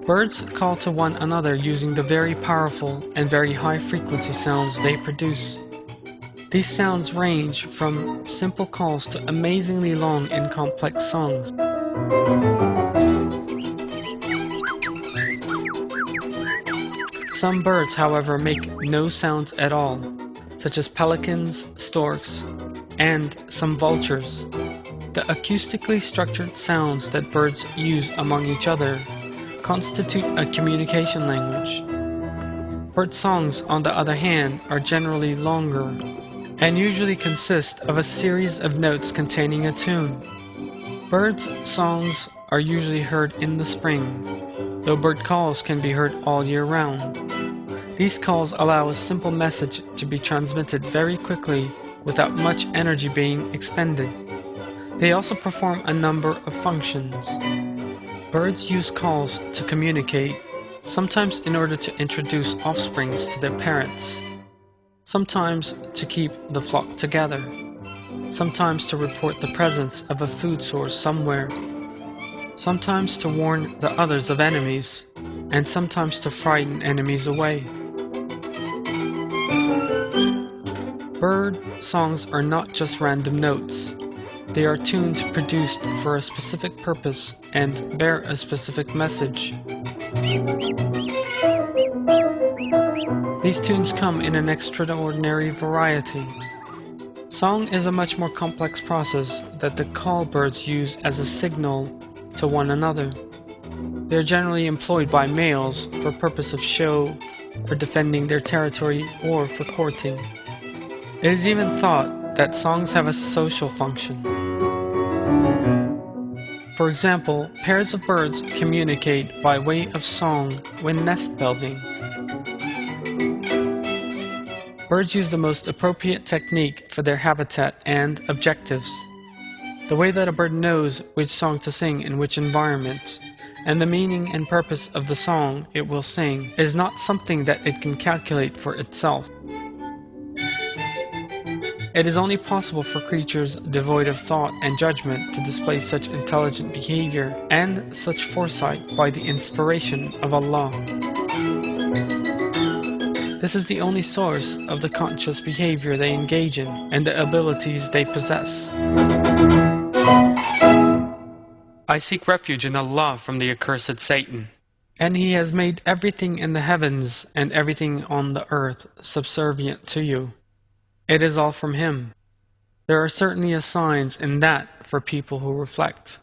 Birds call to one another using the very powerful and very high frequency sounds they produce. These sounds range from simple calls to amazingly long and complex songs. Some birds, however, make no sounds at all, such as pelicans, storks, and some vultures. The acoustically structured sounds that birds use among each other constitute a communication language. Bird songs, on the other hand, are generally longer and usually consist of a series of notes containing a tune. Birds' songs are usually heard in the spring, though bird calls can be heard all year round. These calls allow a simple message to be transmitted very quickly without much energy being expended. They also perform a number of functions. Birds use calls to communicate, sometimes in order to introduce offsprings to their parents, sometimes to keep the flock together, sometimes to report the presence of a food source somewhere, sometimes to warn the others of enemies, and sometimes to frighten enemies away. Bird songs are not just random notes. They are tunes produced for a specific purpose and bear a specific message. These tunes come in an extraordinary variety. Song is a much more complex process that the call birds use as a signal to one another. They are generally employed by males for purpose of show, for defending their territory, or for courting. It is even thought that songs have a social function. For example, pairs of birds communicate by way of song when nest building. Birds use the most appropriate technique for their habitat and objectives. The way that a bird knows which song to sing in which environment, and the meaning and purpose of the song it will sing, is not something that it can calculate for itself. It is only possible for creatures devoid of thought and judgment to display such intelligent behavior and such foresight by the inspiration of Allah. This is the only source of the conscious behavior they engage in and the abilities they possess. I seek refuge in Allah from the accursed Satan, and he has made everything in the heavens and everything on the earth subservient to you. It is all from him. There are certainly signs in that for people who reflect.